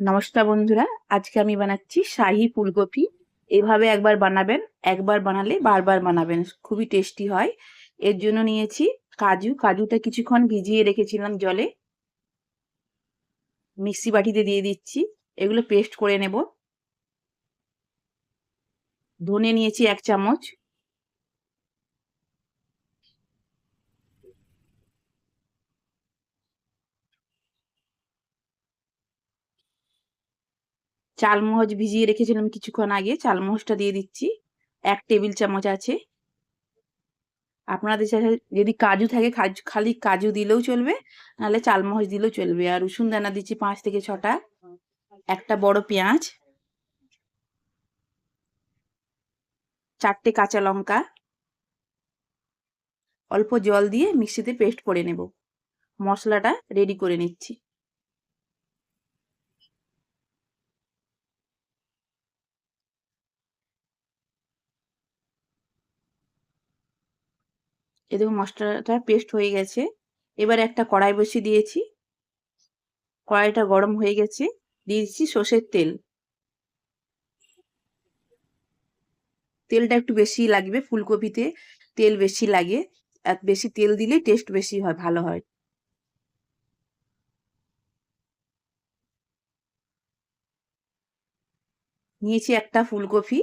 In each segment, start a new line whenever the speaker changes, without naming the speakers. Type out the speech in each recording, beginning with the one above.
নমস্কার বন্ধুরা, আজকে আমি বানাচ্ছি শাহী ফুলকপি। এভাবে একবার বানাবেন, একবার বানালে বারবার বানাবেন, খুবই টেস্টি হয়। এর জন্য নিয়েছি কাজুটা কিছুক্ষণ ভিজিয়ে রেখেছিলাম জলে, মিক্সি বাটিতে দিয়ে দিচ্ছি। এগুলো পেস্ট করে নেব। ধনে নিয়েছি 1 চামচ, চালমগজ ভিজিয়ে রেখেছিলাম কিছুক্ষণ আগে, চালমগজটা দিয়ে দিচ্ছি। 1 টেবিল চামচ আছে। আপনাদের সাথে যদি কাজু থাকে খালি কাজু দিলেও চলবে, নাহলে চালমগজ দিলেও চলবে। আর রসুন দানা দিচ্ছি 5 থেকে 6টা, একটা বড় পেঁয়াজ, 4টে কাঁচা লঙ্কা। অল্প জল দিয়ে মিক্সিতে পেস্ট করে নেব। মশলাটা রেডি করে নিচ্ছি। এ দেখুন মশলাটা পেস্ট হয়ে গেছে। এবার একটা কড়াই বসিয়ে দিয়েছি। কড়াইটা গরম হয়ে গেছে, দিয়ে দিচ্ছি সর্ষের তেল। তেলটা একটু বেশি লাগবে, ফুলকপিতে তেল বেশি লাগে। আর বেশি তেল দিলে টেস্ট বেশি হয়, ভালো হয়। নিয়েছি একটা ফুলকপি।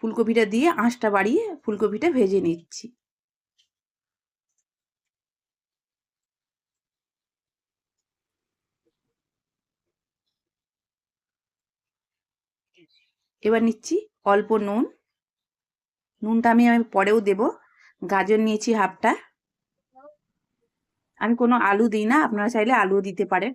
ফুলকপিটা দিয়ে আঁচটা বাড়িয়ে ফুলকপিটা ভেজে নিচ্ছি। এবার নিচ্ছি অল্প নুন। নুনটা আমি পরেও দেব। গাজর নিয়েছি হাফটা। আমি কোনো আলু দিই না, আপনারা চাইলে আলুও দিতে পারেন।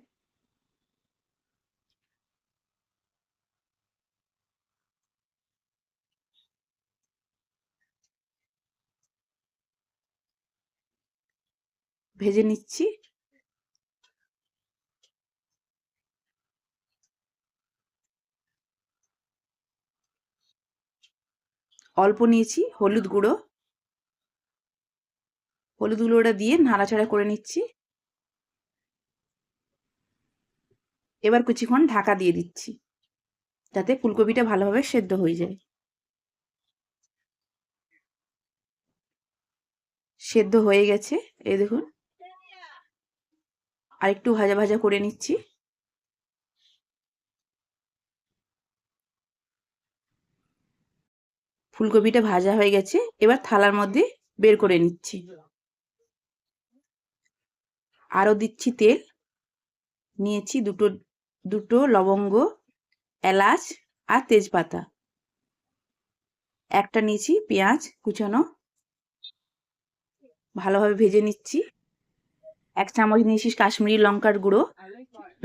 ভেজে নিচ্ছি। অল্প নিয়েছি হলুদ গুঁড়ো। হলুদ গুঁড়োটা দিয়ে নাড়াচাড়া করে নিচ্ছি। এবার কিছুক্ষণ ঢাকা দিয়ে দিচ্ছি, যাতে ফুলকপিটা ভালোভাবে সেদ্ধ হয়ে যায়। সেদ্ধ হয়ে গেছে, এই দেখুন। আর একটু ভাজা ভাজা করে নিচ্ছি। ফুলকপিটা ভাজা হয়ে গেছে, এবার থালার মধ্যে বের করে নিচ্ছি। আরও দিচ্ছি তেল। নিয়েছি দুটো দুটো লবঙ্গ, এলাচ আর তেজপাতা। একটা নিয়েছি পেঁয়াজ কুচানো, ভালোভাবে ভেজে নিচ্ছি। 1 চামচ নিয়েছি কাশ্মীরি লঙ্কার গুঁড়ো।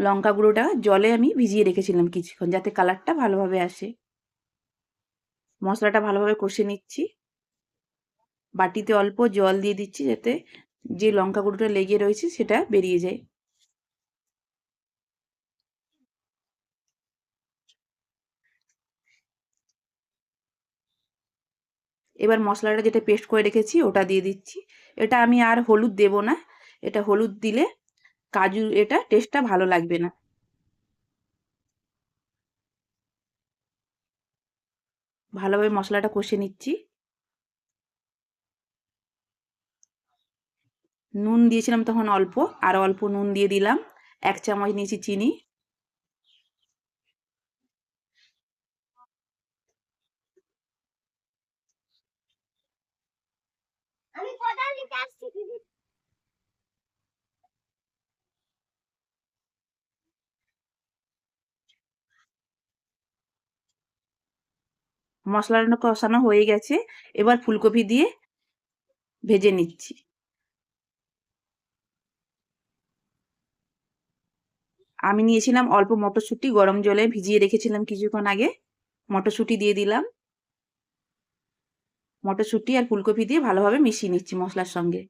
লঙ্কা গুঁড়োটা জলে আমি ভিজিয়ে রেখেছিলাম কিছুক্ষণ, যাতে কালারটা ভালোভাবে আসে। মশলাটা ভালোভাবে কষে নিচ্ছি। বাটিতে অল্প জল দিয়ে দিচ্ছি, যাতে যে লঙ্কা গুঁড়োটা লেগে রয়েছে সেটা বেরিয়ে যায়। এবার মশলাটা যেটা পেস্ট করে রেখেছি ওটা দিয়ে দিচ্ছি। এটা আমি আর হলুদ দেব না, এটা হলুদ দিলে কাজু এটা টেস্টটা ভালো লাগবে না। ভালোভাবে মশলাটা কষে নিচ্ছি। নুন দিয়েছিলাম তখন অল্প, আর অল্প নুন দিয়ে দিলাম। 1 চামচ নিয়েছি চিনি। মশলাটা কষানো হয়ে গেছে, এবার ফুলকপি দিয়ে ভেজে নিচ্ছি। আমি নিয়েছিলাম অল্প মটরশুঁটি, গরম জলে ভিজিয়ে রেখেছিলাম কিছুক্ষণ আগে। মটরশুঁটি দিয়ে দিলাম। মটরশুঁটি আর ফুলকপি দিয়ে ভালোভাবে মিশিয়ে নিচ্ছি মশলার সঙ্গে।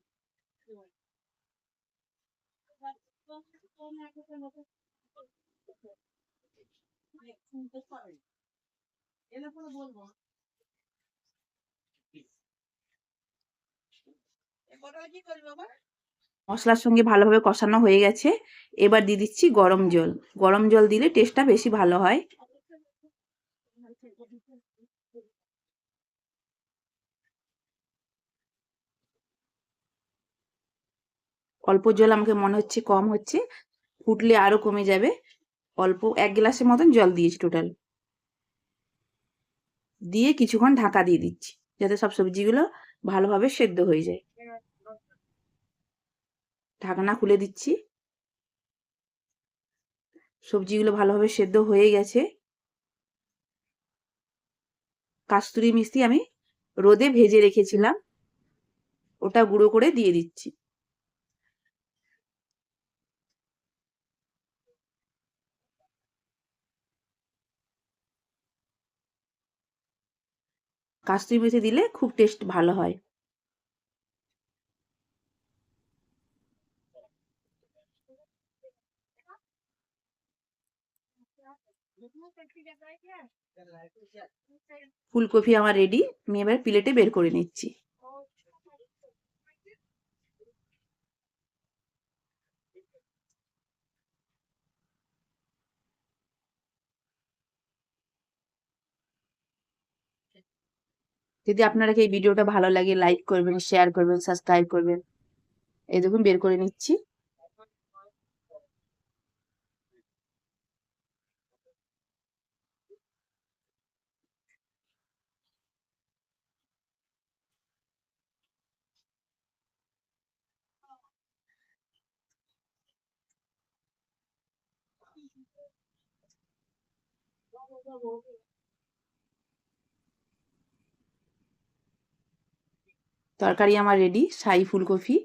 মশলার সঙ্গে ভালোভাবে কষানো হয়ে গেছে। এবার দিয়ে দিচ্ছি গরম জল। গরম জল দিলে টেস্টটা বেশি ভালো হয়। অল্প জল আমাকে মনে হচ্ছে কম হচ্ছে, ফুটলে আরো কমে যাবে। অল্প 1 গ্লাসের মতন জল দিয়েছি টোটাল। দিয়ে কিছুক্ষণ ঢাকা দিয়ে দিচ্ছি যাতে সব সবজিগুলো ভালোভাবে সেদ্ধ হয়ে যায়। ঢাকনা খুলে দিচ্ছি। সবজিগুলো ভালোভাবে সেদ্ধ হয়ে গেছে। কাস্তুরি মিষ্টি আমি রোদে ভেজে রেখেছিলাম, ওটা গুঁড়ো করে দিয়ে দিচ্ছি। কাস্তুরি মেথি দিলে খুব টেস্ট ভালো হয়। ফুলকপি আমার রেডি। আমি এবার প্লেটে বের করে নিচ্ছি। যদি আপনারা এই ভিডিওটা ভালো লাগে লাইক করবেন, শেয়ার করবেন, সাবস্ক্রাইব করবেন। এই দেখুন বের করে নিচ্ছি। তরকারি আমার রেডি, শাহী ফুলকপি।